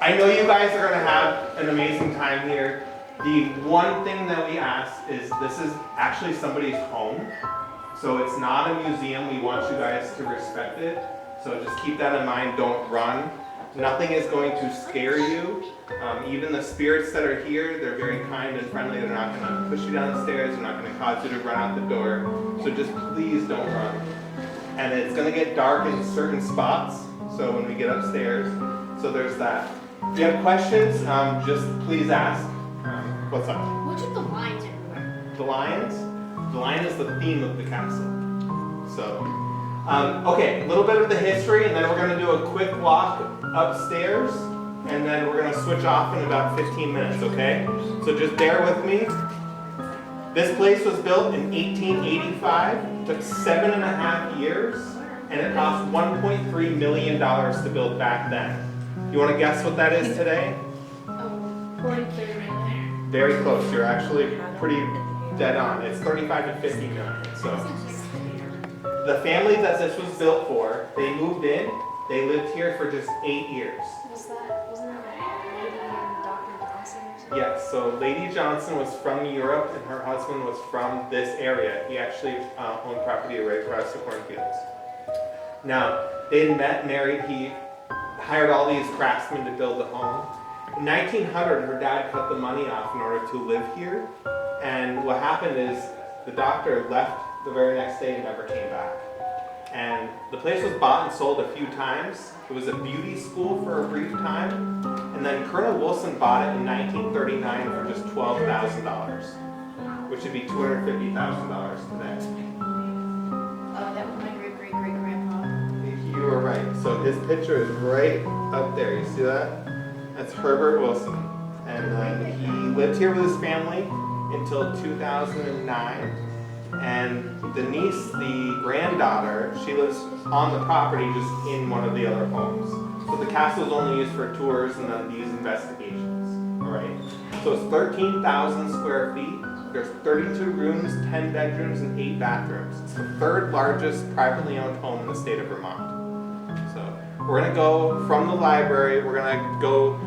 I know you guys are going to have an amazing time here. The one thing that we ask is this is actually somebody's home. So it's not a museum. We want you guys to respect it. So just keep that in mind. Don't run. Nothing is going to scare you. Even the spirits that are here, they're very kind and friendly. They're not going to push you down the stairs. They're not going to cause you to run out the door. So just please don't run. And it's going to get dark in certain spots. So when we get upstairs, so there's that. If you have questions, just please ask. What's up? What's with the lions everywhere? The lions? The lion is the theme of the castle. So, okay, a little bit of the history, and then we're going to do a quick walk upstairs, and then we're going to switch off in about 15 minutes, okay? So just bear with me. This place was built in 1885, took 7.5 years, and it cost $1.3 million to build back then. You want to guess what that is today? 43 million. Very close. You're actually pretty dead on. It's 35 to 50 million. So the family that this was built for, they moved in. They lived here for just 8 years. Wasn't that Lady Dr. Johnson or something? Yes. So Lady Johnson was from Europe, and her husband was from this area. He actually owned property right across the cornfields. Now they had met, married. He hired all these craftsmen to build the home. In 1900, her dad cut the money off in order to live here. And what happened is the doctor left the very next day and never came back. And the place was bought and sold a few times. It was a beauty school for a brief time. And then Colonel Wilson bought it in 1939 for just $12,000, which would be $250,000 today. That was my great-great-great-grandpa. You were right. So his picture is right up there. You see that? That's Herbert Wilson. And he lived here with his family until 2009. And the niece, the granddaughter, she lives on the property just in one of the other homes. So the castle is only used for tours and then these investigations. All right. So it's 13,000 square feet. There's 32 rooms, 10 bedrooms, and 8 bathrooms. It's the third largest privately owned home in the state of Vermont. So we're gonna go from the library, we're gonna go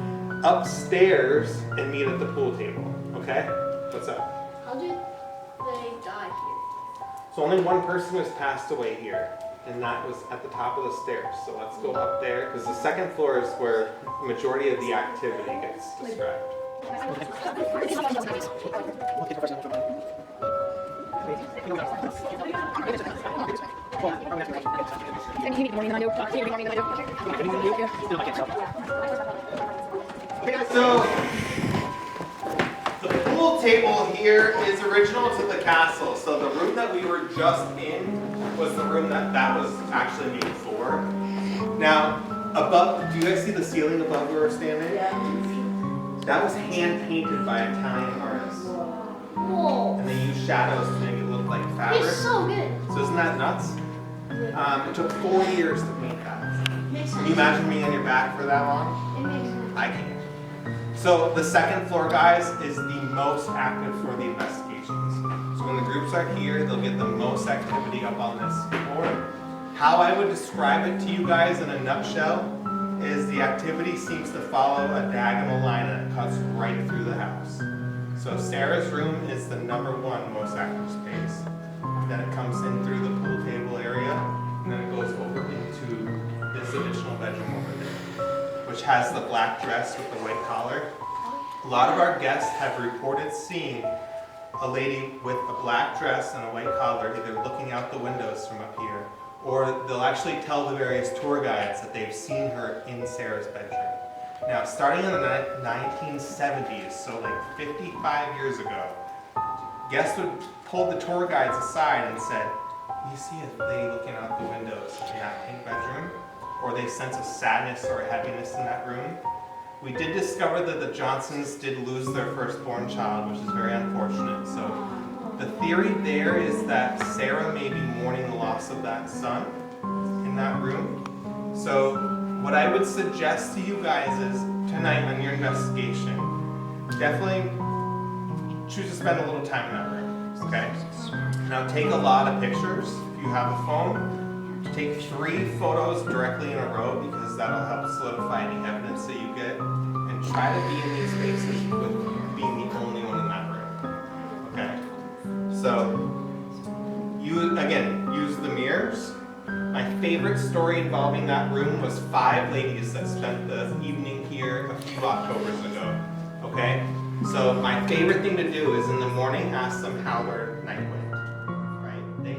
upstairs and meet at the pool table, okay? What's up? How did they die here? So only one person was passed away here, and that was at the top of the stairs. So let's go up there, because the second floor is where the majority of the activity gets described. So the pool table here is original to the castle. So the room that we were just in was the room that was actually made for. Now, above, do you guys see the ceiling above where we're standing? Yeah. That was hand painted by Italian artists. Whoa. And they used shadows to make it look like fabric. It's so good. So isn't that nuts? It took 4 years to paint that. Makes sense. Can you imagine being on your back for that long? It makes sense. I can't. So the second floor, guys, is the most active for the investigations. So when the groups are here, they'll get the most activity up on this floor. How I would describe it to you guys in a nutshell is the activity seems to follow a diagonal line and it cuts right through the house. So Sarah's room is the #1 most active space. Then it comes in through the pool table area, and then it goes over into this additional bedroom over there, which has the black dress with the white collar. A lot of our guests have reported seeing a lady with a black dress and a white collar either looking out the windows from up here, or they'll actually tell the various tour guides that they've seen her in Sarah's bedroom. Now, starting in the 1970s, so like 55 years ago, guests would pull the tour guides aside and said, "You see a lady looking out the windows in that pink bedroom?" Or they sense a sadness or a heaviness in that room. We did discover that the Johnsons did lose their firstborn child, which is very unfortunate. So the theory there is that Sarah may be mourning the loss of that son in that room. So What I would suggest to you guys is tonight on your investigation, definitely choose to spend a little time in that room, okay? Now take a lot of pictures. If you have a phone, take 3 photos directly in a row because that'll help solidify any evidence that you get. And try to be in these spaces with being the only one in that room, okay? So, you, again, use the mirrors. My favorite story involving that room was 5 ladies that spent the evening here a few Octobers ago, okay? So my favorite thing to do is in the morning ask them how their night went, right? They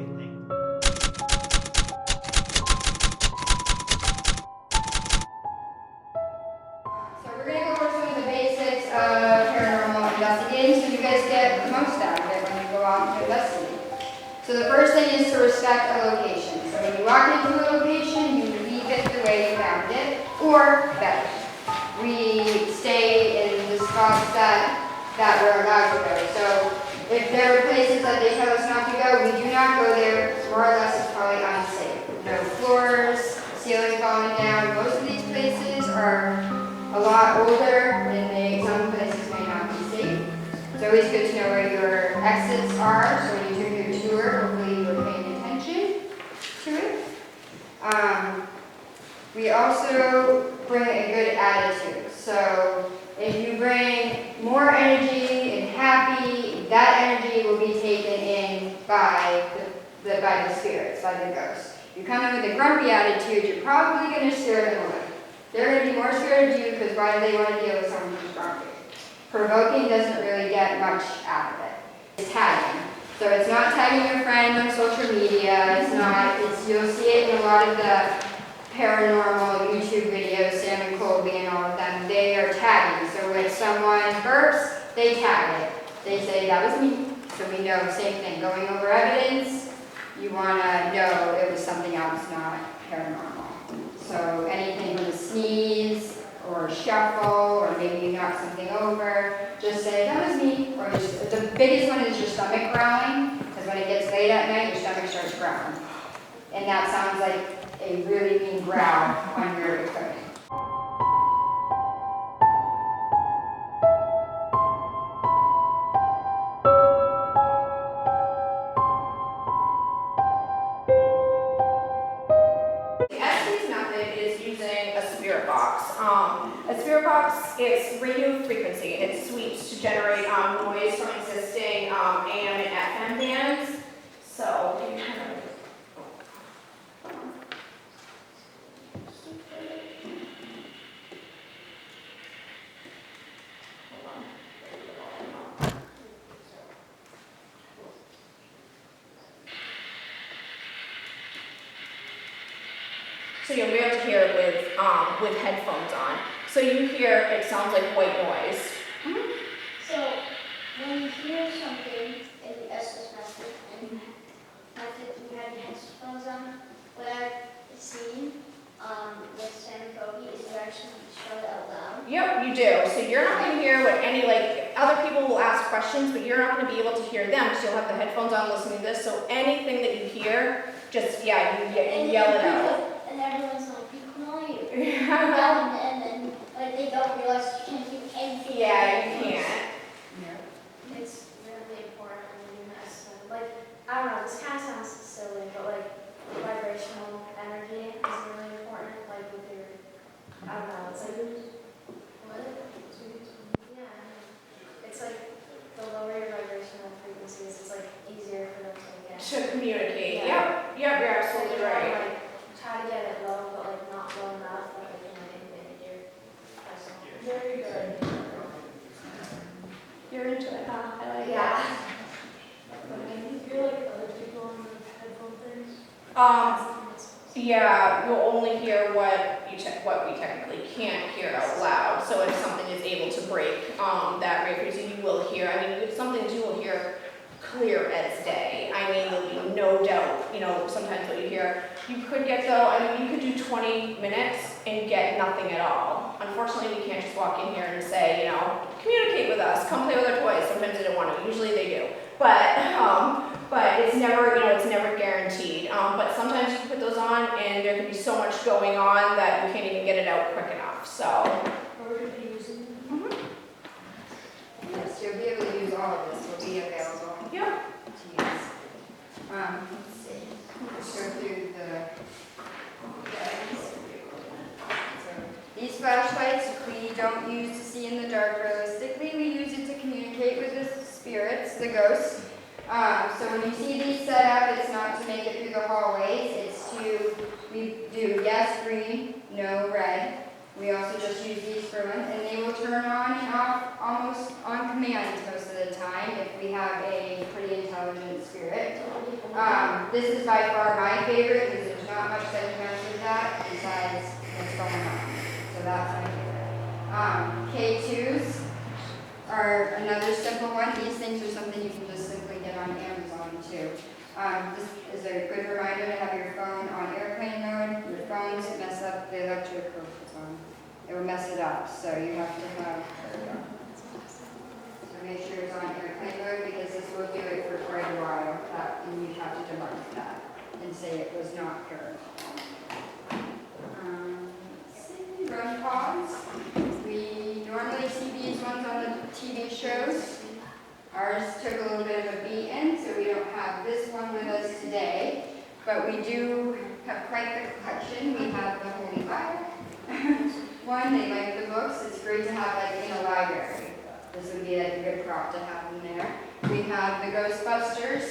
So we're going to go over some of the basics of paranormal investigating so you guys get the most out of it when you go out to investigate. So the first thing is to respect a location. So when you walk into a location, you leave it the way you found it, or better. We stay in the spots that we're allowed to go. So if there are places that they tell us not to go, we do not go there. More or less, it's probably unsafe. No floors, ceilings falling down. Most of these places are a lot older, and some places may not be safe. It's always good to know where your exits are. So when you do your tour, hopefully you were paying attention to it. We also bring a good attitude. So if you bring more energy and happy, that energy will be taken in by the spirits, by the ghosts. You come in with a grumpy attitude, you're probably going to scare them away. They're going to be more scared of you because why do they want to deal with someone who's grumpy? Provoking doesn't really get much out of it. It's tagging. So it's not tagging your friend on social media. You'll see it in a lot of the paranormal YouTube videos, Sam and Colby and all of them. They are tagging. So when someone burps, they tag it. They say, that was me. So we know, same thing. Going over evidence, you want to know it was something else, not paranormal. So anything from a sneeze or a shuffle, or maybe you knock something over, just say, that was me. Or just, the biggest one is your stomach growling, because when it gets late at night, your stomach starts growling. And that sounds like a really mean growl on your equipment. The SD's method is using a spirit box. A spirit box is radio frequency. It sweeps to generate noise from existing AM and FM bands. So you kind of so you'll be able to hear it with headphones on. So you hear it sounds like white noise. Mm-hmm. So when you hear something in the SS method and you have your headphones on, what I've seen with Sam and Kobe is you actually shout it out loud. Yep, you do. So you're not going to hear what other people will ask questions, but you're not going to be able to hear them because you'll have the headphones on listening to this. So anything that you hear, just you yell it out. And everyone's like, be quiet. and then like they don't realize you can't do anything. Yeah, you can't. It's really important when you mess with, like, I don't know, this kind of sounds silly, but like vibrational energy is really important, like with your, I don't know, it's like, what? Yeah, it's like the lower your vibrational frequencies, it's like easier for them to get. To communicate. Yeah. Yep, you're absolutely right. Like, try to get it low, but like not low enough that it can like invade your personal. Very good. You're into it, huh? I like Yeah. that. You feel like other people on the headphone things? Yeah, you'll only hear what we technically can't hear out loud. So if something is able to break that radio frequency, you will hear. I mean, if something you will hear clear as day. I mean, there'll be no doubt, sometimes what you hear. You could get you could do 20 minutes and get nothing at all. Unfortunately, we can't just walk in here and say, communicate with us, come play with our toys. Sometimes they don't want to, usually they do. But it's never, it's never guaranteed. But sometimes you can put those on and there can be so much going on that you can't even get it out quick enough, so. Yes, you'll be able to use all of this, will be available Yeah. to use. Let's see, let's go through so these flashlights we don't use to see in the dark realistically, we use it to communicate with the spirits, the ghosts. So when you see these set up, it's not to make it through the hallways, it's we do yes, green, no, red. We also just use these for one, and they will turn on and off almost on command most of the time if we have a pretty intelligent spirit. This is by far my favorite because there's not much that can mess with that besides what's going on. So that's my favorite. K2s are another simple one. These things are something you can just simply get on Amazon too. This is a good reminder to have your phone on airplane mode. Your phones mess up the electric it will mess it up, so you have to have, so make sure it's on airplane mode because this will do it for quite a while, and you'd have to demark that and say it was not pure. Let's see, run pods. We normally see these ones on the TV shows. Ours took a little bit of a beating, so we don't have this one with us today, but we do have quite the collection. We have the Holy Bible. One, they like the books. It's great to have like in a library. This would be like a good prop to have in there. We have the Ghostbusters.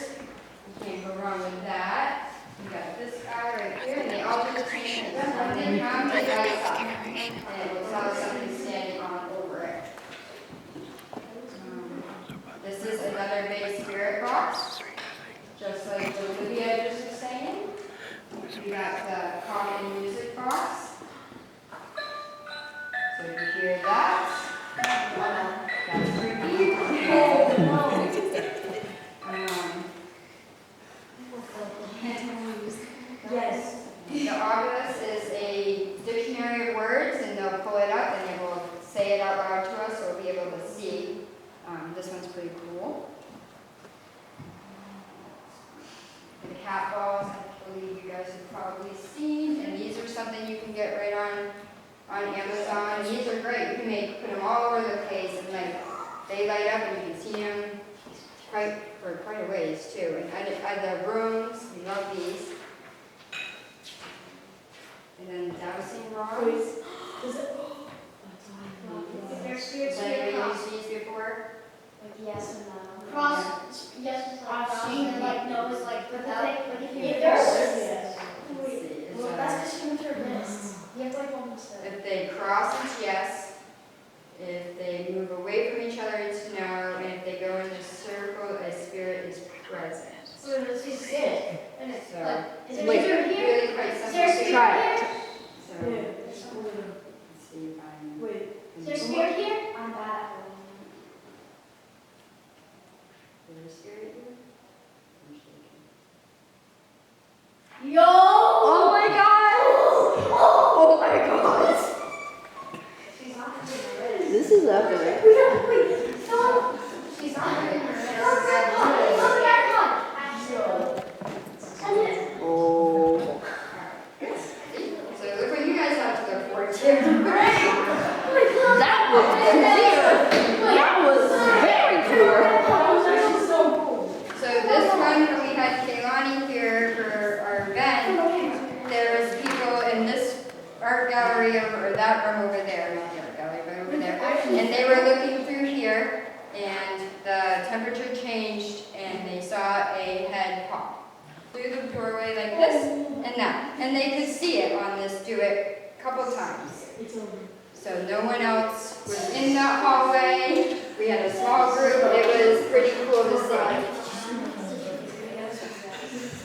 You can't go wrong with that. We got this guy right here, and they all just change it. When they come, they light up, and it will tell us something standing on over it. This is another big spirit box, just like Olivia just was saying. We got the common music box. So you hear that? That's creepy. Yes. The Oculus is a dictionary of words, and they'll pull it up and they will say it out loud to us, so we'll be able to see. This one's pretty cool. The cat balls, I believe you guys have probably seen, and these are something you can get right on Amazon. These are great. You can put them all over the place, and like they light up, and you can see them for quite a ways too. And the rooms, we love these. And then dowsing rods. If there's spirits Has in anybody your used these before? like yes and no. Cross, yes is like cross, and like no is like without. Like if Yes. there's Let's see, is well, that- that's just with your wrists. You have to like almost If they cross, it's yes. If they move away from each other, it's no. And if they go in a circle, a spirit is present. So this is it. And it's So, like, is there Wait, a spirit here? really quite Is simple. there a spirit Try here? it. So, let's see if I can. Is there a spirit here? I'm bad at rolling. Is there a spirit here? I'm shaking. Yo! Oh my god! Oh my god! She's not in her wrist. This is epic. Wait, no! She's not in her wrist. Look at her. Oh. So look what you guys have to look forward to. That was clear. That was very clear. So this one, we had Kaylani here for our event. There was people in this art gallery or that room over there, not the art gallery, but over there. And they were looking through here, and the temperature changed, and they saw a head pop through the doorway like this and that. And they could see it on this do it a couple times. So no one else was in that hallway. We had a small group. It was pretty cool to see.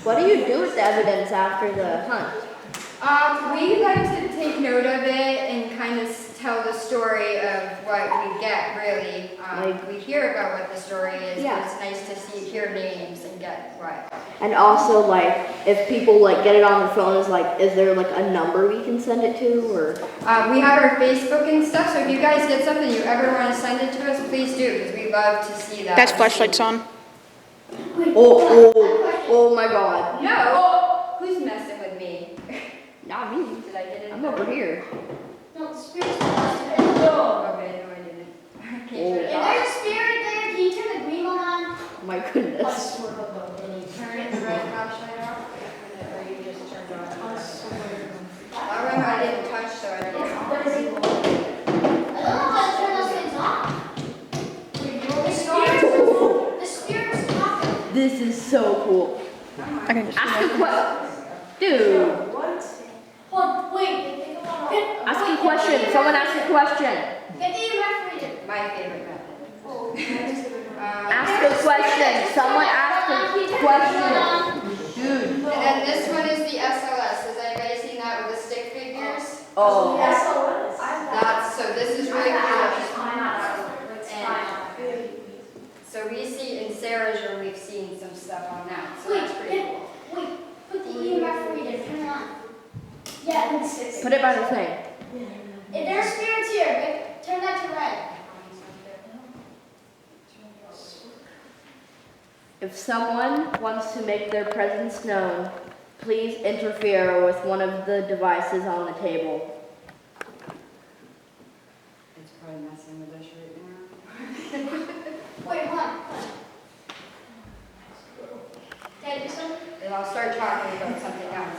What do you do with the evidence after the hunt? We like to take note of it and kind of tell the story of what we get, really. We hear about what the story is, Yeah. but it's nice to hear names and get what. And also, like, if people like get it on their phone, is there like a number we can send it to, or? We have our Facebook and stuff, so if you guys get something you ever want to send it to us, please do, because we love to see that. That's flashlights on. Wait, Oh my god. No! Who's messing with me? Not me. Did I get it? I'm over here. No, the spirit's supposed to be. Okay, no, I didn't. If there's a spirit there, can you turn the green one on? Oh my goodness. Turn it the red flashlight off? Or you just turned it on? I remember I didn't touch, so I don't know. I don't know how to turn those things off. The spirit's talking. This is so cool. I can just. Ask a question. Dude, Hold on, wait. Think about it. ask a question. Someone ask a question. Get the EMF reader. My favorite method. Ask a question. Someone ask a question. Dude. And then this one is the SLS. Has anybody seen that with the stick figures? Oh. That's, so this is really cool. And so we see in Sarah's room, we've seen some stuff on that. So that's pretty cool. Wait, put the EMF reader, turn it on. Yeah, and six. Put it by the thing. If there's spirits here, turn that to red. If someone wants to make their presence known, please interfere with one of the devices on the table. It's probably messing with us right now. Wait, hold on. Dad, do something? And I'll start talking about something else.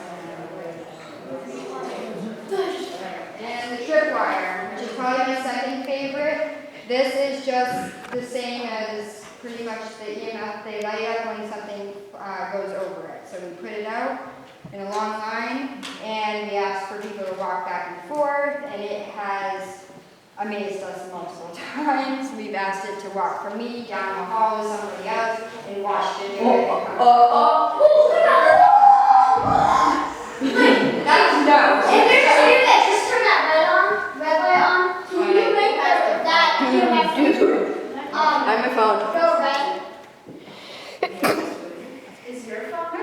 And the tripwire, which is probably my second favorite. This is just the same as pretty much the EMF. They light up when something goes over it. So we put it out in a long line, and we ask for people to walk back and forth, and it has amazed us multiple times. We've asked it to walk from me down the hall with somebody else, and watched it do it. That's no. If there's a spirit that just turn that red light on, can you make that EMF reader? I'm my phone. Go red. Is your phone?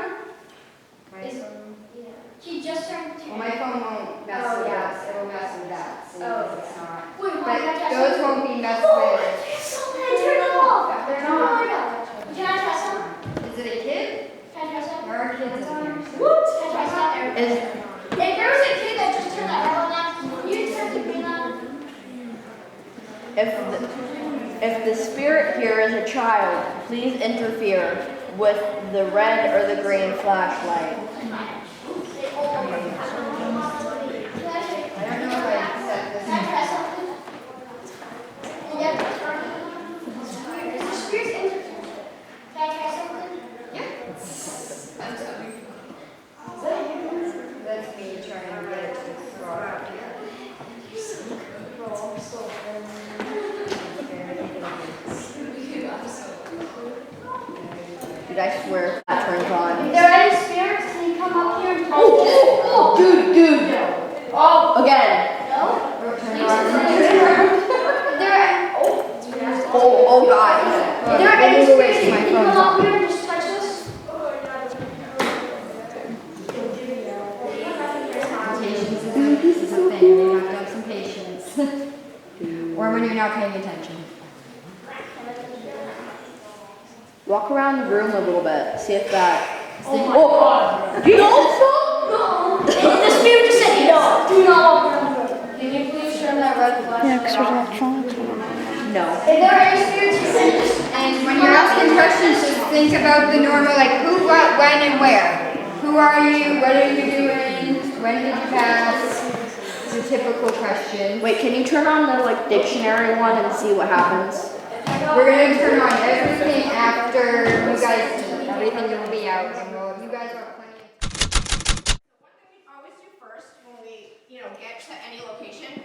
My phone. She just turned Well, my phone won't mess with that. It'll mess with that. So Oh. it's not. Wait, But those won't be messed Oh, with. there's something. I turned it off. They're Oh not. my God. Can I try some? Is it a kid? Can I try some? There are kids in here. What? Can I try some? Is If there was a kid that just turned that red light on, can you turn the green on? if the spirit here is a child, please interfere with the red or the green flashlight. Can I I don't know if I set this. try something? Yep. Is the spirit interfering? Can I try something? That's me trying to get it to throw out here. Dude, I swear that turns on. If there are any spirits, can you come up here and tell me? Dude. Oh, Again. no? Turn it on. Oh God. If there are any spirits, My can you phone's come up here and just touch us? Patience is a thing. You have to have some patience. Or when you're not paying attention. Walk around the room a little bit. See if that. Oh, You also? no. The spirit just said no. Do not walk around the room. Can you please turn that red flash? Yeah, because there's electronics. No. If there are any spirits, you can just. And when you're asking questions, just think about the normal, like who, what, when, and where. Who are you? What are you doing? When did you pass? The typical question. Wait, can you turn on the like dictionary one and see what happens? We're gonna turn on everything after you guys eat. Everything will be out, and you guys will have plenty of. One thing we always do first when we, get to any location,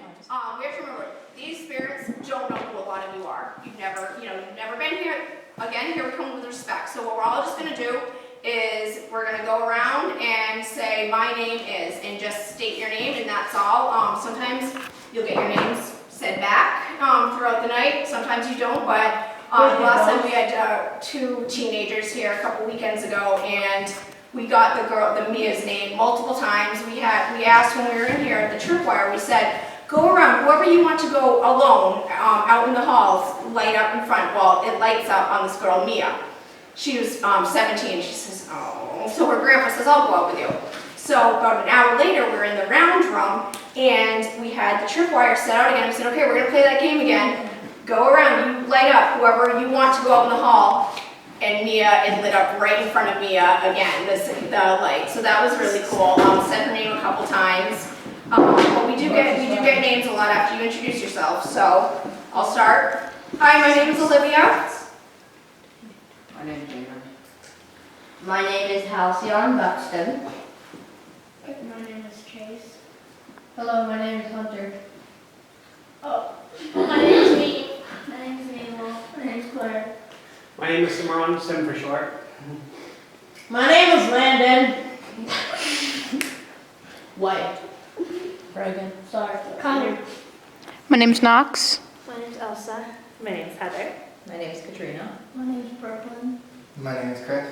we have to remember, these spirits don't know who a lot of you are. You've never been here. Again, here we come with respect. So what we're all just gonna do is we're gonna go around and say, my name is, and just state your name, and that's all. Sometimes you'll get your names said back throughout the night. Sometimes you don't, but last time we had 2 teenagers here a couple weekends ago, and we got the Mia's name multiple times. We asked when we were in here at the tripwire, we said, go around, whoever you want to go alone out in the halls, light up in front. Well, it lights up on this girl, Mia. She was 17. She says, oh. So her grandpa says, I'll go out with you. So about an hour later, we're in the round room, and we had the tripwire set out again. We said, okay, we're gonna play that game again. Go around, you light up whoever you want to go out in the hall. And Mia, it lit up right in front of Mia again, the light. So that was really cool. Said her name a couple times. But we do get names a lot after you introduce yourself. So I'll start. Hi, my name is Olivia. My name's Jacob. My name is Halcyon Buxton. My name is Chase. Hello, my name is Hunter. Oh, my name is me. My name is Mabel. My name is Claire. My name is Simran, Sim for short. My name is Landon. White. Brogan. Sorry. Connor. My name's Nox. My name is Elsa. My name is Heather. My name is Katrina. My name is Brooklyn. My name is Chris.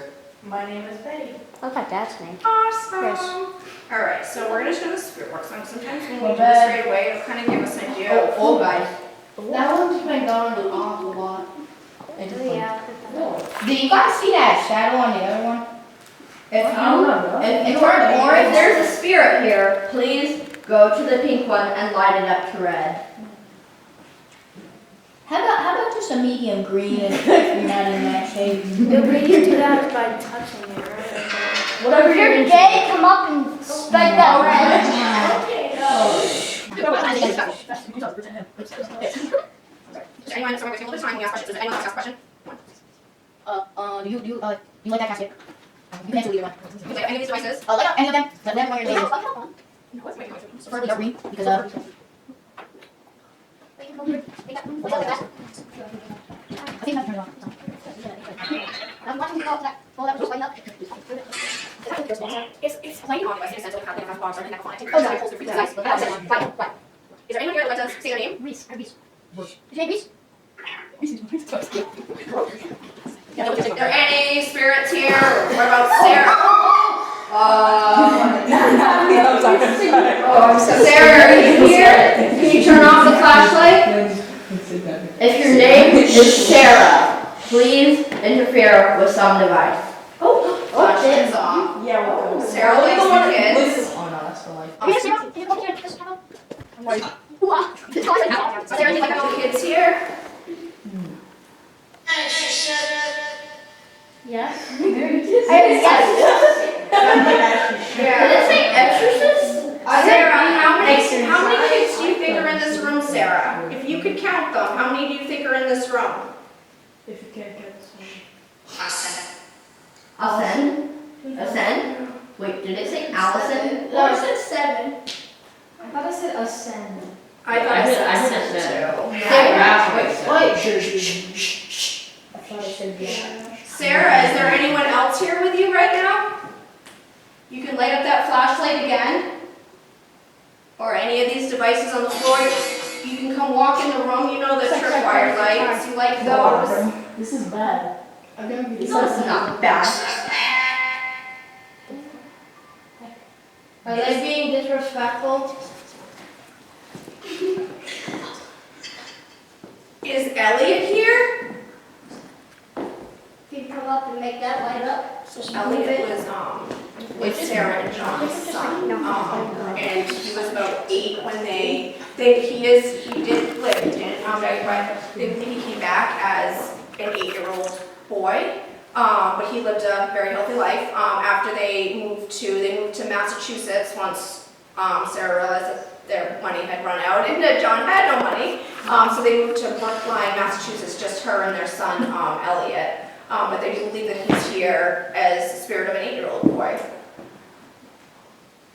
My name is Betty. What's my dad's name? Awesome. All right, so we're gonna show the spirit work song. Sometimes when we Well, do this then- straight away, it'll kind of give us an idea. Oh, guys. That one's been going off a lot. Oh, yeah. Do you guys see that shadow on the other one? If there's a spirit here, please go to the pink one and light it up to red. How about just a medium green if you're not in that shape? The way you do that is by touching it, right? Whatever If you're gay, come up and spike that red. Okay, no. Anyone, so we're going to time. We ask questions. Does anyone else ask a question? Do you like that casket? You can answer either one. You can say any of these devices. Light up any of them. Let them know your name. What's my question? Preferably dark green because I think I've turned it on. I'm watching you all that. Well, that was just lighting up. It's playing on device in a sense of how they have box or connect on it. Oh, sorry. Is there anyone here that would like to say their name? Reese. Reese. Is there any spirits here? What about Sarah? Sarah, are you here? Can you turn off the flashlight? If your name is Sarah, please interfere with some device. Flashlight is off. Yeah, we'll go. Sarah likes the kids. Oh no, that's the light. Sarah, do you like the kids here? Yes. Did it say exorcist? Sarah, how many kids do you think are in this room, Sarah? If you could count them, how many do you think are in this room? If you can't get some. Ascend? Wait, did it say Allison? No, it said 7. I thought it said ascend. I thought I said ascend too. I thought it said yeah. Sarah, is there anyone else here with you right now? You can light up that flashlight again. Or any of these devices on the floor. You can come walk in the room. You know the tripwire lights. You like those? This is bad. I'm gonna be No, it's not bad. Are they being disrespectful? Is Elliot here? Can you come up and make that light up? Elliot was with Sarah and John's son, and he was about 8 when he did live, he didn't but he came back as an 8-year-old boy, but he lived a very healthy life. After they moved to Massachusetts once Sarah realized that their money had run out and that John had no money, so they moved to Brookline, Massachusetts, just her and their son Elliot. But they do believe that he's here as the spirit of an 8-year-old boy.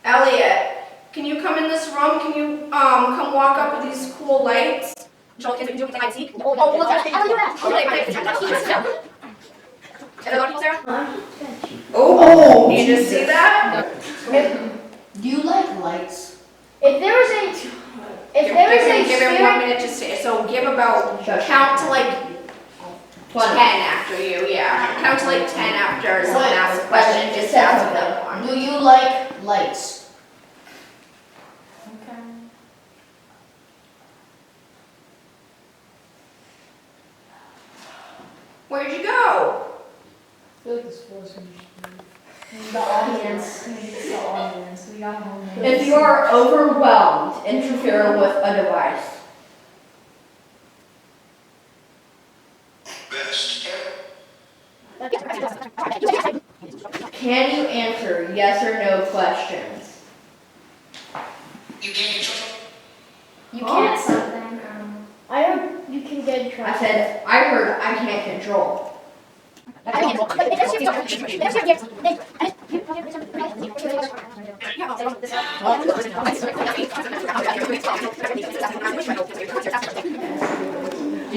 Elliot, can you come in this room? Can you come walk up with these cool lights? Show the kids we can do with the hide and seek. How do you do that? Are there a lot of people, Sarah? Oh, you just see that? Do you like lights? If there was a Give him 1 minute to say. So give about, count to like 10 after you, yeah. Count to like 10 after someone asks a question, just ask them one. Do you like lights? Where'd you go? feel like this floor is gonna be the audience. The audience. We got home. If you are overwhelmed, interfere with a device. Can you answer yes or no questions? You can't something. I heard you can get in I trouble. said, I heard I can't control. Do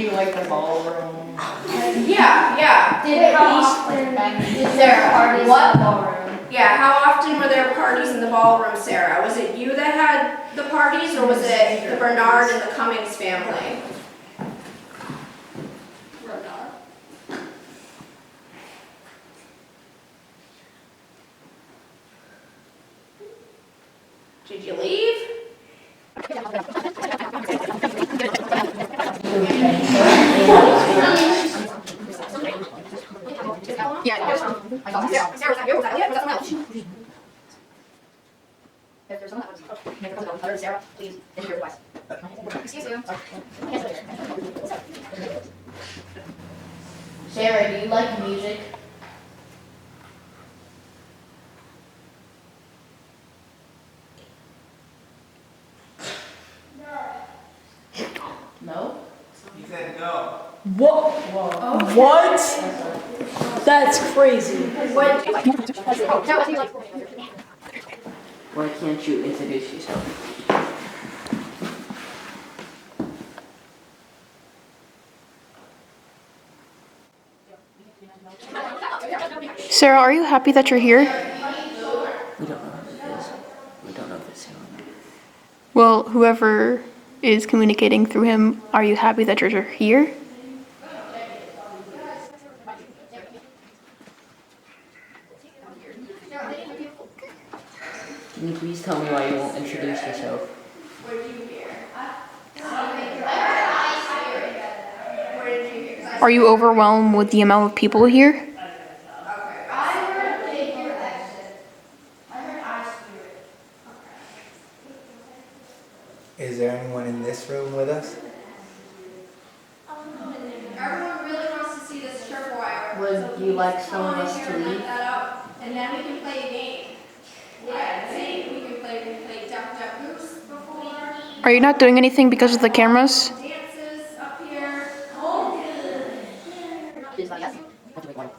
you like the ballroom? Yeah. How often is there parties What? in the ballroom? Yeah, how often were there parties in the ballroom, Sarah? Was it you that had the parties, or was it the Bernard and the Cummings family? Did you leave? Sarah, was that you? Was that Elliot? Was that someone else? If there's someone that was other than Sarah, please enter your request. Excuse you. Sarah, do you like music? No? He said no. What? What? That's crazy. Why can't you introduce yourself? Sarah, are you happy that you're here? We don't know who it is. We don't know if it's him. Well, whoever is communicating through him, are you happy that you're here? Can you please tell me why you won't introduce yourself? Are you overwhelmed with the amount of people here? Is there anyone in this room with us? Everyone really wants to see this tripwire. Would you like some of us to leave? And then we can play a game. Yeah, I think we can play Duck Duck Goose before. Are you not doing anything because of the cameras? Dances up here. Is that yes? Have to wait one.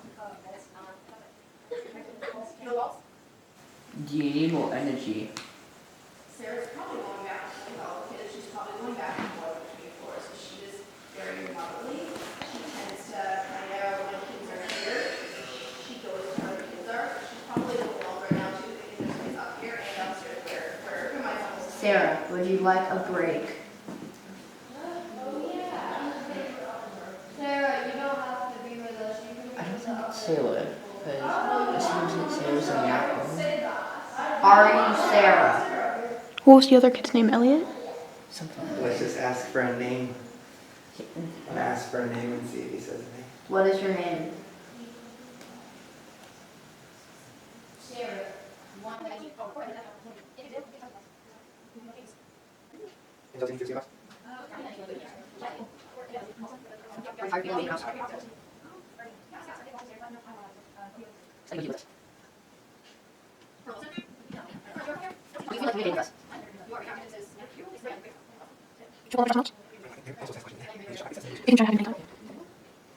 Do you need more energy? Sarah's probably going back to the kids. She's probably going back and forth between floors. So she is very motherly. She tends to kind of, when kids are here, she goes to where the kids are. She's probably a little alone right now too. The kids are always up here and upstairs where my son is. Sarah, would you like a break? Sarah, you don't have to be with us. You can I don't think it's Sarah, because it seems that Sarah's in that room. Are you Sarah? What was the other kid's name, Elliot? Something like Let's just ask for a name. Ask for a name and see if he says a name. What is your name? Sarah.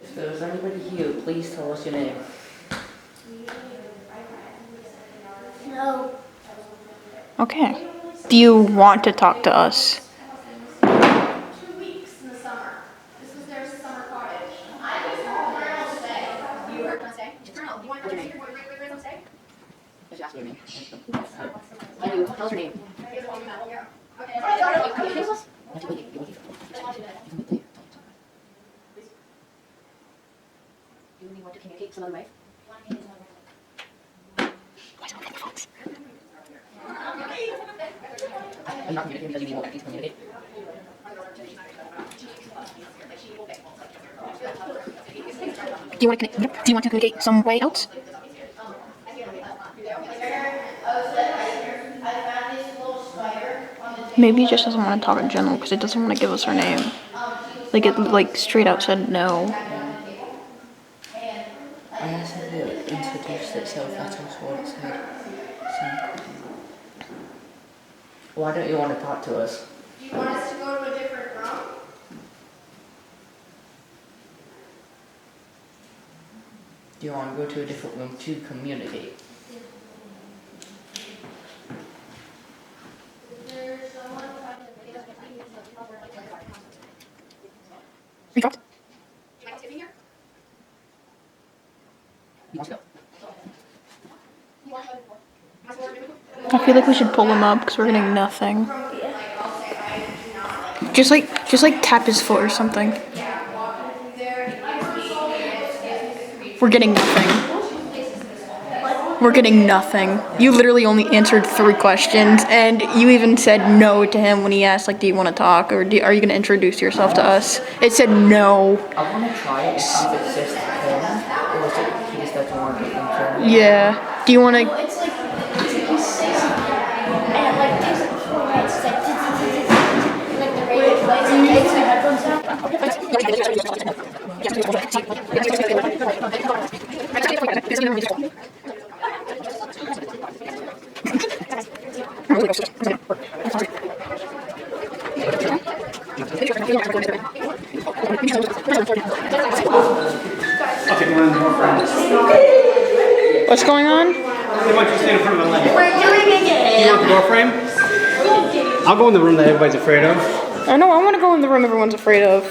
If there's anybody here, please tell us your name. No. Okay. Do you want to talk to us? 2 weeks in the summer. This was their summer cottage. I was home. We're gonna stay. You were gonna stay? Colonel, do you want to stay? We're gonna stay? Just ask your name. Can you tell us your name? You guys want me to yeah. Okay. Do you want to communicate some other way? I'm not communicating because you want me to communicate. you want to communicate some way else? Maybe he just doesn't want to talk in general because it doesn't want to give us her name. Like it like straight out said no. I asked it to introduce itself, that's also what it said. So, why don't you want to talk to us? Do you want us to go to a different room? Do you want to go to a different room to communicate? Redraft? I feel like we should pull him up because we're getting nothing. Just like tap his foot or something. We're getting nothing. We're getting nothing. You literally only answered 3 questions, and you even said no to him when he asked, like, do you want to talk, or are you going to introduce yourself to us? It said no. I want to try it and see if it's just him, or is it he just doesn't want to be in general? Yeah. Do you want to... It's like you say something and like there's like 4 minutes, it's like the radio plays and takes the headphones out. Okay, we're in the more friends. What's going on? They want you to stand in front of the light. We're doing it. You want the door frame? I'll go in the room that everybody's afraid of. I know, I want to go in the room everyone's afraid of.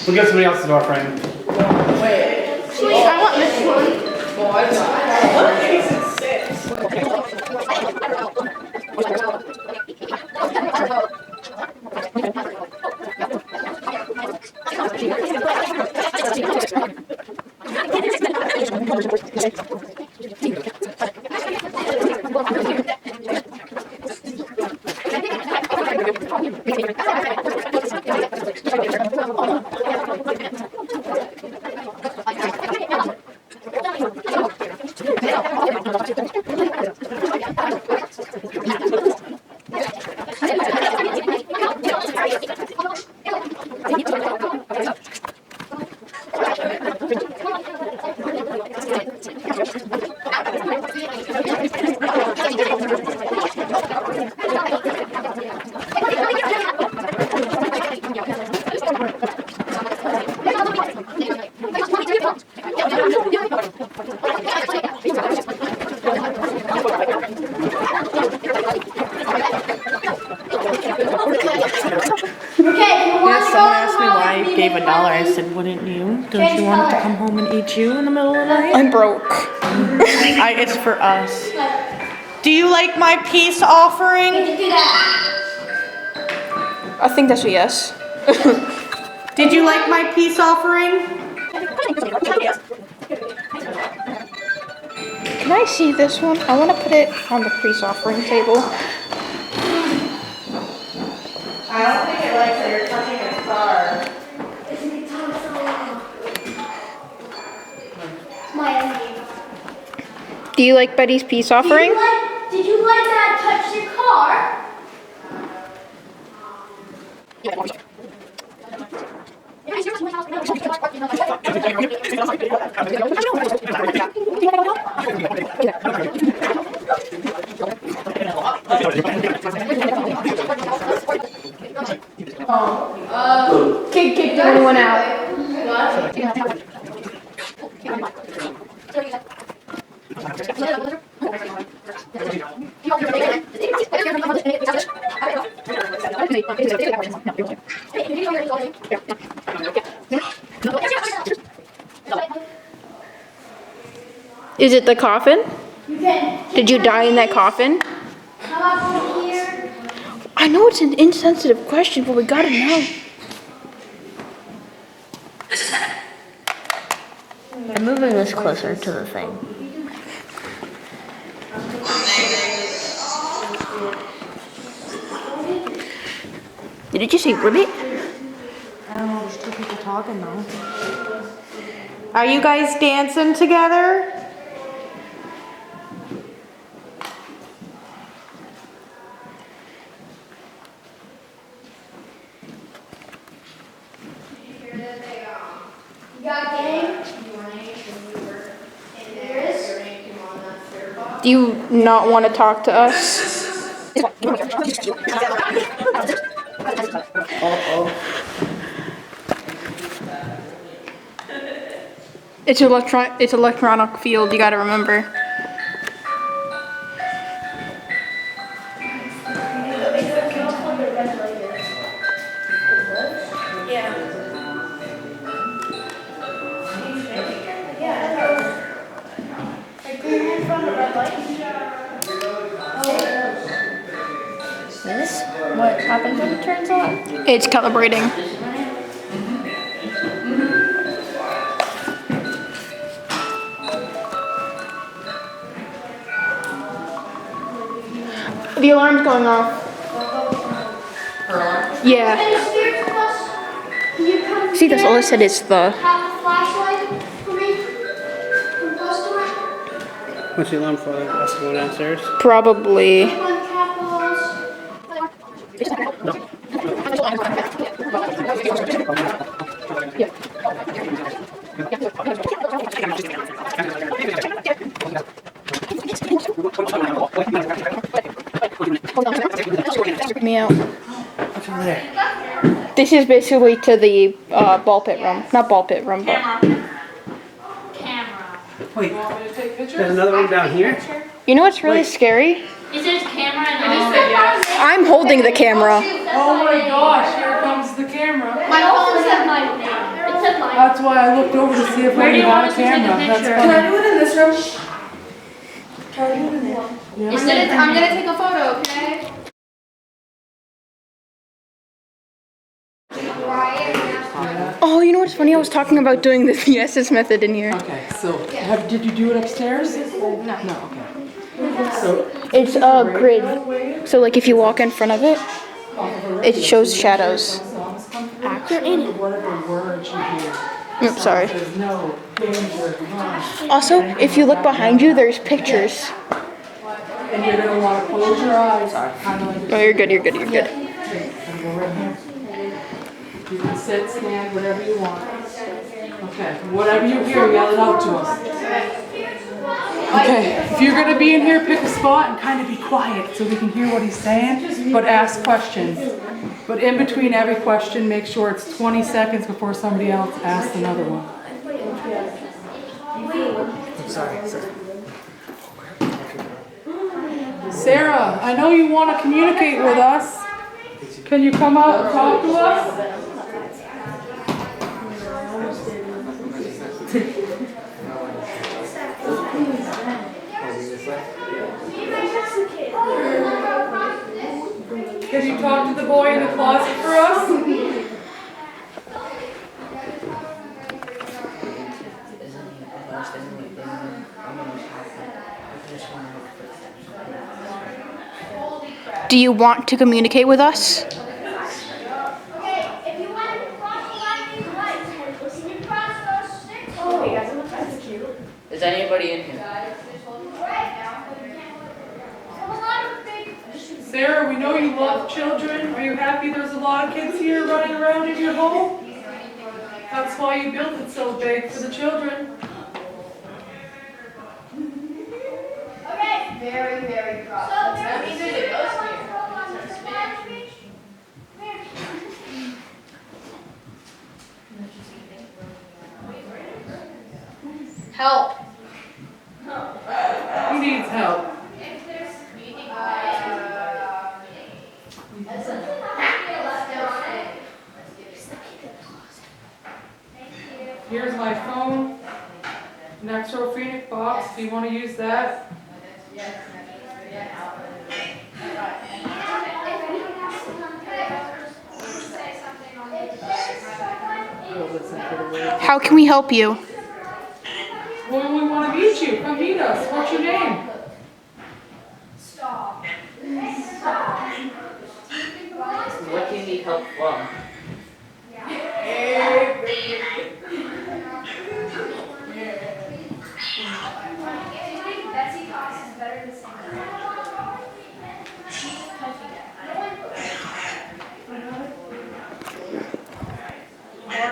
We'll give somebody else the door frame. Sweet, I want this one. Gave $1. I said, wouldn't you? Don't you want it to come home and eat you in the middle of the night? I'm broke. It's for us. Do you like my peace offering? Do that. I think that's a yes. Did you like my peace offering? Can I see this one? I want to put it on the peace offering table. I don't think it likes that you're touching a star. My enemy. Do you like Betty's peace offering? Did you like that touch your car? Kicked everyone out. Is it the coffin? Did you die in that coffin? I know it's an insensitive question, but we gotta know. I'm moving this closer to the thing. Did you say ribbit? I don't know, there's 2 people talking though. Are you guys dancing together? You got game? Do you not want to talk to us? It's electronic field, you gotta remember. What happens when it turns on? It's calibrating. The alarm's going off. Yeah. Any spirits with us? Can you come See, that's all I said is the. have a flashlight for me? From customer? What's the alarm for? Us to go downstairs? Probably. One capitals. Me out. What's over there? This is basically to the ball pit room. Not ball pit room, but. Camera. Wait, there's another one down here? You know what's really scary? It says camera and I'm holding the camera. Oh my gosh, here comes the camera. My phone said my name. It said my That's why I looked over to see if Where do we you had want a us to take a camera. picture? That's funny. do it in this room? I'm gonna take a photo, okay? Oh, you know what's funny? I was talking about doing the thesis method in here. Okay, so did you do it upstairs? No. No, okay. So It's a grid. So, like, if you walk in front of it, it shows shadows. whatever words you hear. Oops, sorry. There's no danger. Run. Also, if you look behind you, there's pictures. And you're gonna want to close your eyes, kind of like. Oh, you're good, you're good, you're good. Go right here. You can sit, stand, whatever you want. Okay, whatever you hear, yell it out to us. Okay, if you're gonna be in here, pick a spot and kind of be quiet so we can hear what he's saying, but ask questions. But in between every question, make sure it's 20 seconds before somebody else asks another one. Sorry. Sarah, I know you want to communicate with us. Can you come out and talk to us? Can you talk to the boy in the closet for us? Do you want to communicate with us? Okay, if you want to cross the line, these lights, can you cross those sticks? Oh, that's cute. Is anybody in here? Sarah, we know you love children. Are you happy there's a lot of kids here running around in your home? That's why you built it so big, for the children. Okay. Very, very cross. So That means there's a ghost here. Help. Who needs help? Here's my phone. Nextrophoenix box, if you want to use that. How can we help you? Well, we want to meet you. Come meet us. What's your name? What do you need help from?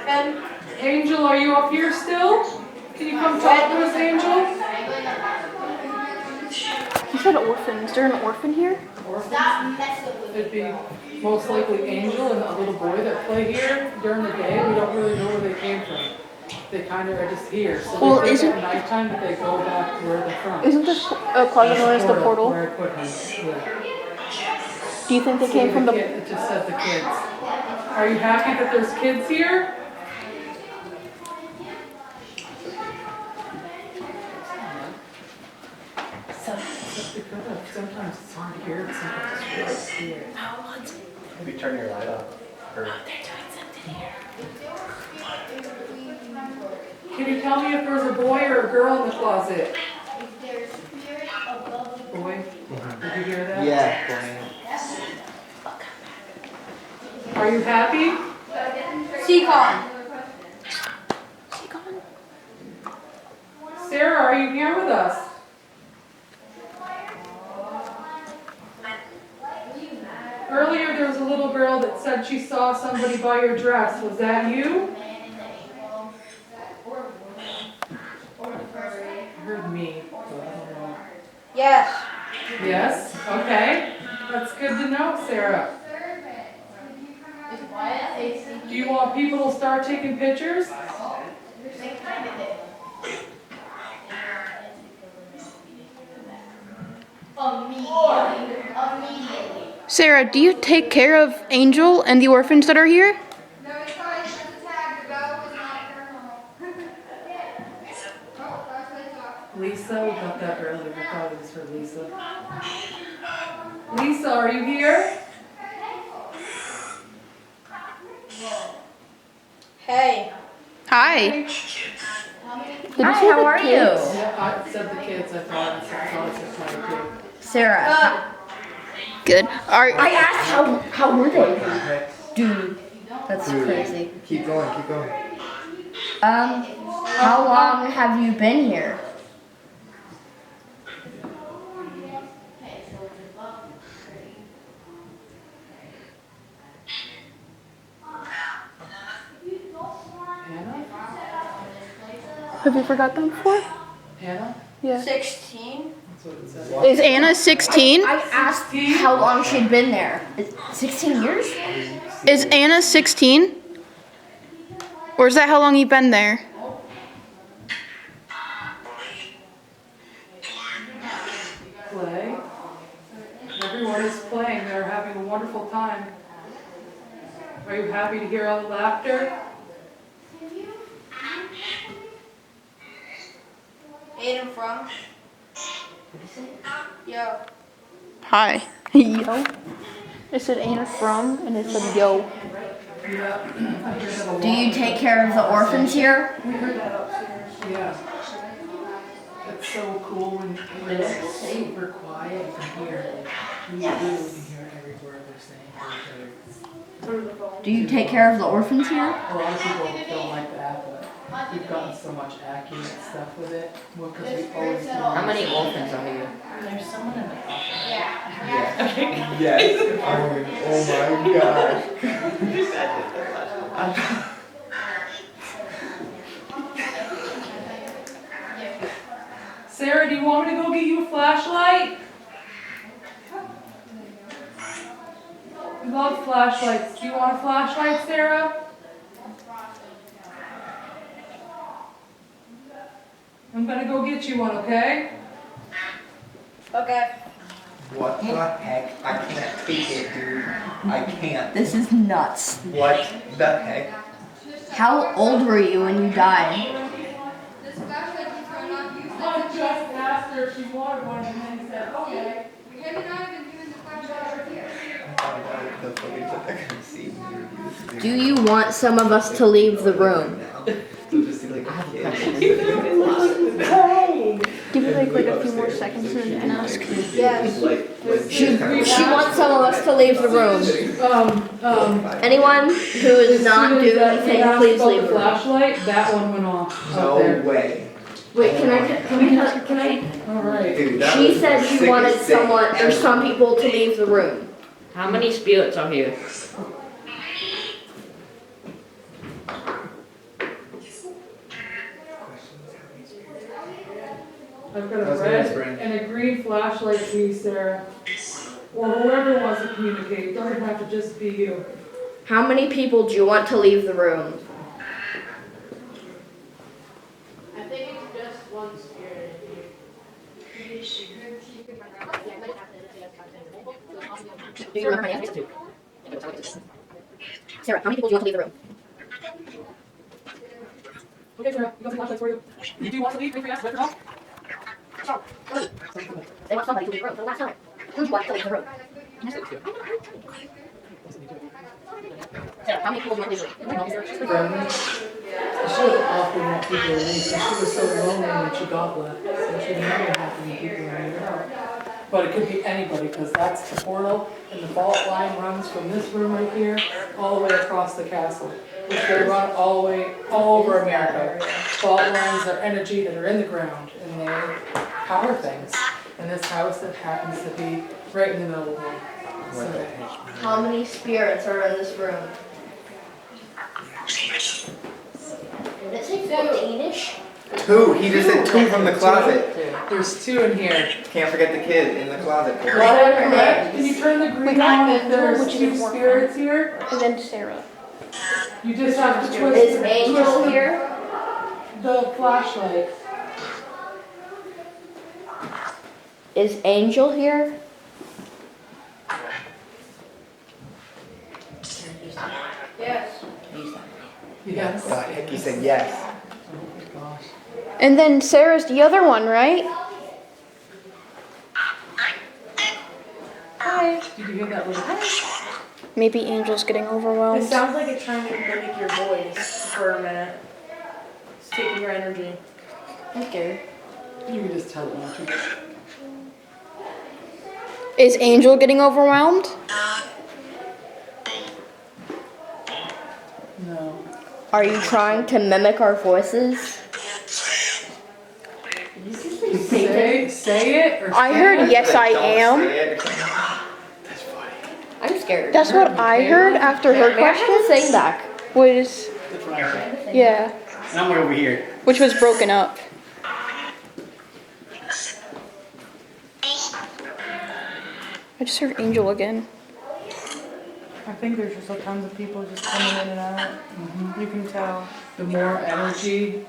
happen. Angel, are you up here still? Can you come talk to us, Angel? You said orphan. Is there an orphan here? It'd be most likely Angel and a little boy that play here during the day. We don't really know where they came from. They kind of are just here. So Well, they think isn't- at nighttime that they go back to where they're from. Isn't this closet known as the portal? Where I put him, yeah. Do you think they came from the... It just said the kids. Are you happy that there's kids here? Sometimes it's hard to hear, but sometimes it's really clear. Maybe turn your light off. Or... Can you tell me if there's a boy or a girl in the closet? Boy? Did you hear that? Yeah. Are you happy? Seacon. Sarah, are you here with us? Earlier there was a little girl that said she saw somebody by your dress. Was that you? I heard me, but I don't know. Yes. Yes? Okay. That's good to know, Sarah. Do you want people to start taking pictures? Immediately. Sarah, do you take care of Angel and the orphans that are here? No, it's probably just a tag. The bell was not paranormal. Oh, flashlight's off. Lisa, we got that earlier. I thought it was for Lisa. Lisa, are you here? Hey. Hi. Hi, how are you? Yeah, I said the kids. I thought it said 22. Sarah. Good. I asked how were they? Dude, that's crazy. Keep going, keep going. How long have you been here? Hannah? Have you forgot them before? Hannah? Yeah. 16. That's what it said. Is Anna 16? I asked how long she'd been there. 16 years? Is Anna 16? Or is that how long you've been there? Play. Everyone is playing. They're having a wonderful time. Are you happy to hear all the laughter? Aiden from? Yo. Hi. Yo. It said Anna from, and it said yo. Do you take care of the orphans here? We heard that upstairs. Yeah. It's so cool when they're super quiet. You can hear, you can hear every word they're saying to each other. Do you take care of the orphans here? A lot of people don't like that, but we've gotten so much accurate stuff with it. Well, because we always do. How many orphans are you? There's someone in the office. Yes. Oh my gosh. Sarah, do you want me to go get you a flashlight? We love flashlights. Do you want a flashlight, Sarah? I'm gonna go get you one, okay? Okay. What the heck? I can't take it, dude. I can't. This is nuts. What the heck? How old were you when you died? This flashlight keeps going off. You I said just asked her if she wanted one, and then he said, okay. we had not even given the flashlight over here. I the footage that they're gonna see when you review this video. Do you want some of us to leave the room? They'll just see like a kid. Give it like a few more seconds and ask. Yes. Like She wants some of us to leave the room. Anyone who is not doing anything, please leave the room. Flashlight, that one went off out there. no way. Wait, can I? All right. Dude, that She was said the she wanted sickest thing someone or ever. some people to leave the room. How many spirits are here? I've got a That's red nice, Brandon. and a green flashlight piece there. Or whoever wants to communicate, it doesn't have to just be you. How many people do you want to leave the room? I think it's just one spirit. Do you remember my answer? Sarah, how many people do you want to leave the room? Okay, Sarah, we got some flashlights for you. Do you want to leave? Make sure you ask right now. They want somebody to leave the room for the last time. Who do you want to leave the room? Sarah, how many people do you want to leave the room? Brandon, she doesn't often want people to leave, because she was so lonely when she got left. So she didn't have any people around her. But it could be anybody, because that's the portal, and the fault line runs from this room right here, all the way across the castle. Which they run all over America. Fault lines are energy that are in the ground, and they power things. And this house that happens to be right in the middle of one. What the So, heck? How many spirits are in this room? Would it say 14-ish? 2. He just said 2 from the closet. there's 2 in here. Can't forget the kid in the closet. What are their Correct. Can names? you turn the green got on if Angel, there's which is 2 important. spirits here? And then Sarah. You just have to twist, Is Angel twist here? the flashlight. Is Angel here? Yes. Yes. Heck, he said yes. Oh my gosh. And then Sarah's the other one, right? Hi. Did you hear that little? Maybe Angel's getting It overwhelmed. sounds like it's trying to mimic your voice for a minute. It's taking your energy. I'm scared. You can just tell it not to. Is Angel getting overwhelmed? No. Are you trying to mimic our voices? Say it or I say heard it. yes I Don't am. say it. That's funny. I'm scared. That's what I heard after her May I have a question sing back? was, That's what I heard. yeah, And I'm way over here. which was broken up. I just heard Angel again. I think there's just tons of people just coming in and out. You can tell. The more energy,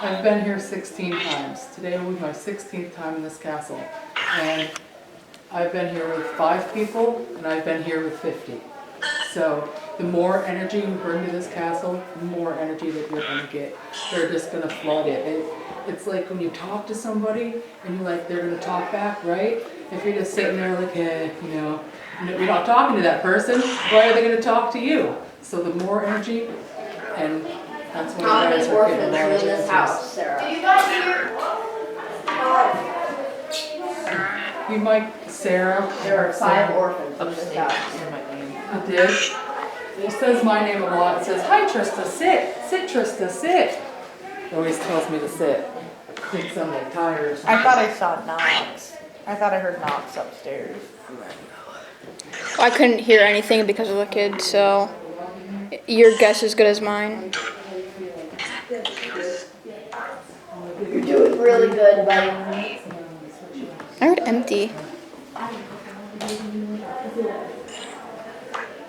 I've been here 16 times. Today will be my 16th time in this castle. And I've been here with 5 people, and I've been here with 50. So the more energy you bring to this castle, the more energy that you're gonna get. They're just gonna flood it. It's like when you talk to somebody, and they're gonna talk back, right? If you're just sitting there like, hey, you're not talking to that person, why are they gonna talk to you? So the more energy, and that's what How you many guys are getting orphans a lot are of in this answers. house, Sarah? you guys hear? You might, Sarah. There are 5 orphans in this house. I did. It says my name a lot. It says, hi Trista, sit. Sit Trista, sit. It always tells me to sit. I think I'm like tired or something. I thought I saw Nox. I thought I heard Nox upstairs. I couldn't hear anything because of the kids, so your guess is good as mine. You're doing really good, buddy. I heard empty.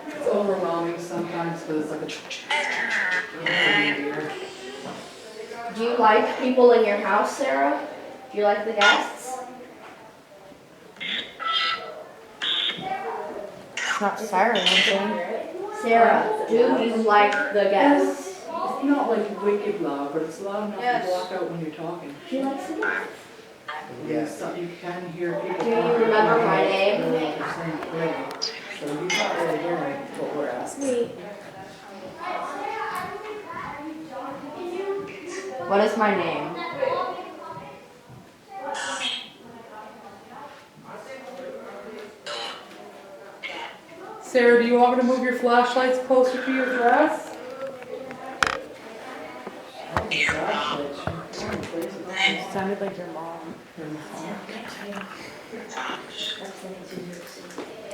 It's overwhelming sometimes because it's like a Do you like people in your house, Sarah? Do you like the guests? It's not silencing. Sarah, do you like the guests? It's not like wicked loud, but it's loud enough Yes. to block out when you're talking. She likes the guests. Yes. So you can hear people. Do you talking. remember my name? They're saying clearly. So he's not really hearing what we're asking. What is my name? Sarah, do you want me to move your flashlights closer to your dress? It sounded like your mom.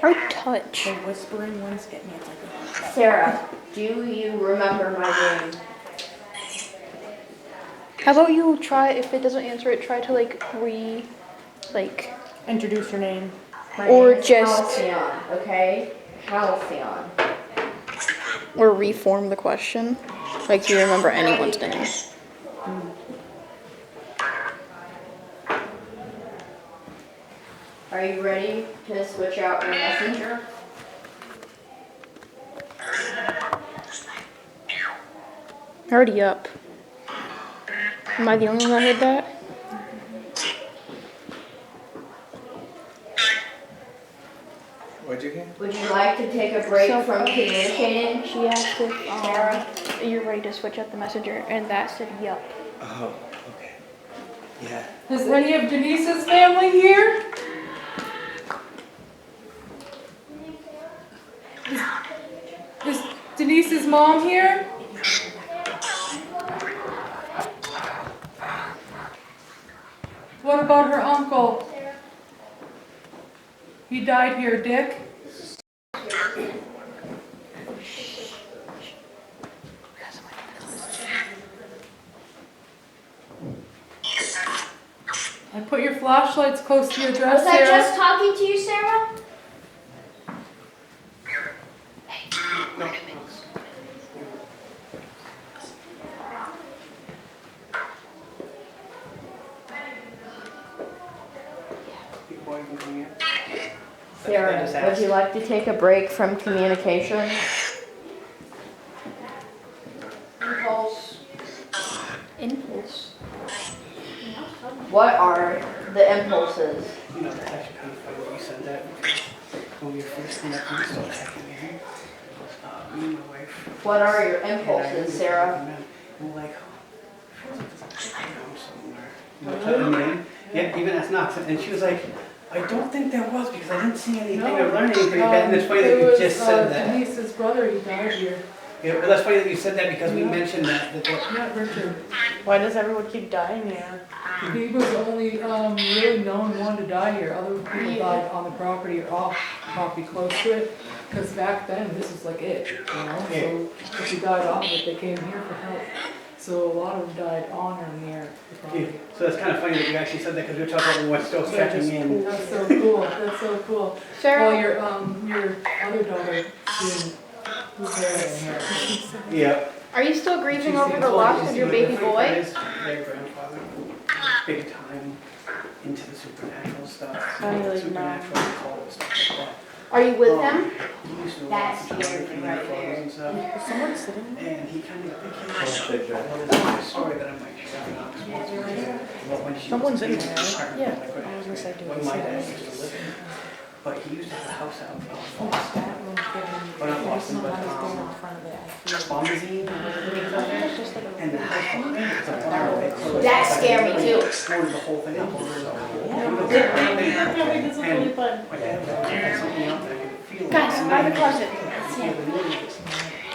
Or touch. The whispering ones get me. It's like Sarah, do you remember my name? How about you try, if it doesn't answer it, try to like Introduce your name. My Or name is just- Halcyon, okay? Halcyon. or reform the question. Like, do you remember anyone's name? Are you ready to switch out your messenger? Already up. Am I the only one that heard that? What'd you hear? Would you like to take a break So- from communicating? She asked if you're ready to switch up the messenger, and that said yup. Oh, okay. Yeah. Is any of Denise's family here? Is Denise's mom here? What about her uncle? He died here, Dick. I put your flashlights close to your dress, Was I Sarah. just talking to you, Sarah? Sarah, would you like to take a break from communication? Impulse. What are the impulses? You know, that's actually kind of funny that you said that. When we were first connecting, we started checking in. Me and my wife. What are your and I impulses, remember Sarah? talking about it, and we're like, oh, feels like there's a chicken home somewhere. You know, type of name. Yeah, even asked Nox, and she was like, I don't think there was because I didn't see anything or learn anything. And it's funny that It you was, just said that. Denise's brother, he died here. Yeah, but that's funny that you said that because we mentioned that. Not Richard. Why does everyone keep dying here? He was the only really known one to die here. Other people died on the property or off property close to it. Because back then, this was like it, you know? So if you died off it, they came here for help. So a lot of them died on or near the Yeah, property. so it's kind of funny that you actually said that because we were talking about when we're still checking in. That's so cool. That's so cool. Sarah? Well, your other daughter didn't. Was there. Yeah. Are you still grieving over the loss of your baby boy? Their grandfather, big time into the supernatural stuff. I really Supernatural occult stuff like that. Are you with them? He used to That's watch scary TV right photos there. and stuff. Is someone sitting there? And he kind of became a story that I might share on this once or two. But when she Someone's was in in there, the right? apartment, Yeah. like, I was gonna say, do when I my see dad that? used to live in. But he used to have a house out in Oh, Boston. that room's getting- But not I just Boston, know but how it's going in front of it. I feel it. Bombazine, or whatever it is out there. It's just like a- And the house behind it was a bar. They closed That it. scared me too. Boarded the whole thing up. So, This is really fun. my dad had something out there I could feel. Guys, out of the closet.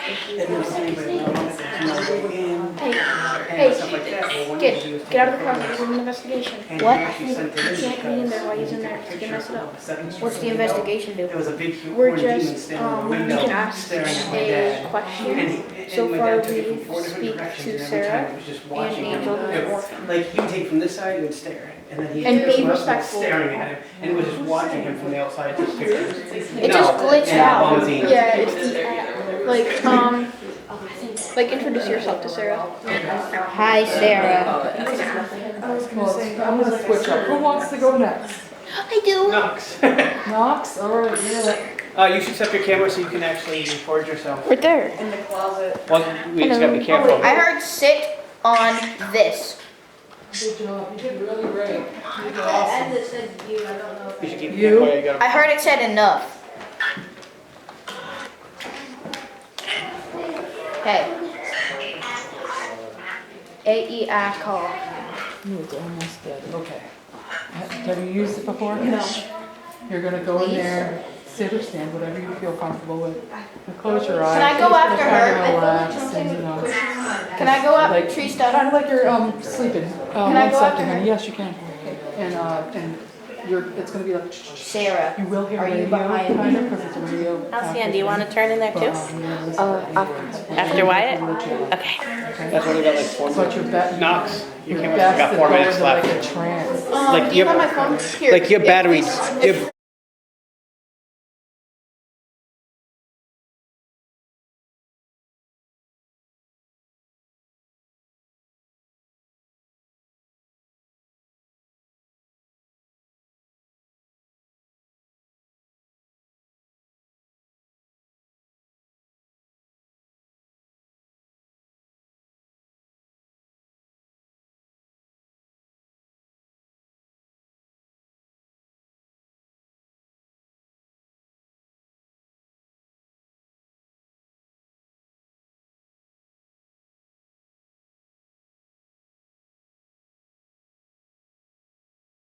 And there was anybody around it, there's no way in, Hey, and stuff like that. Well, one Skid, day he was get out of the taking closet. There's an investigation. And What? he actually sent it in You can't be in there because while he's in he there. took a You can picture mess it up. of the second What's the story window. investigation do? There was a big huge We're orange demon just, standing in the we window can ask staring at my a dad. question. And So my far, dad took it we from 4 different speak directions, to and every Sarah time it was just and watching him. Angel, who's It an was orphan. like you take from this side, he would stare, and then he And would be come up respectful. staring at him, and it was just watching him from the outside, just pictures. It just glitched out. Bombazine. Yeah, it's the app. Like introduce yourself to Sarah. Hi, Sarah. I was gonna say, I'm gonna switch up. Who wants to go next? I do. Nox. Nox? Alright, yeah. You should set your camera so you can actually record yourself. Right there. In the closet. Well, we just gotta be careful. I heard sit on this. Good job. You did really great. You did awesome. As it said you, I don't know if You should keep You? the camera, you gotta. I heard it said enough. Hey. A-E-I call. It's almost dead. Okay. Have you used it before? No. You're gonna go in there, sit or stand, whatever you feel comfortable with. And close your eyes. Can I go after her? Kind of relax and, you know, Can I go up like, tree stuff? kind of like you're sleeping. I One go second, after her? honey. Yes, you can. And it's gonna be like. Sarah, You will hear are you radio behind kind me? of, because it's a radio. Alcian, do you want to turn in there too? After Wyatt? Okay. That's only got like 4 But minutes. your best. Knox, you Your came up, best got to 4 go minutes into like left. a trance. Like Do you your- have my phone? Here. Like your Yeah, battery, please. your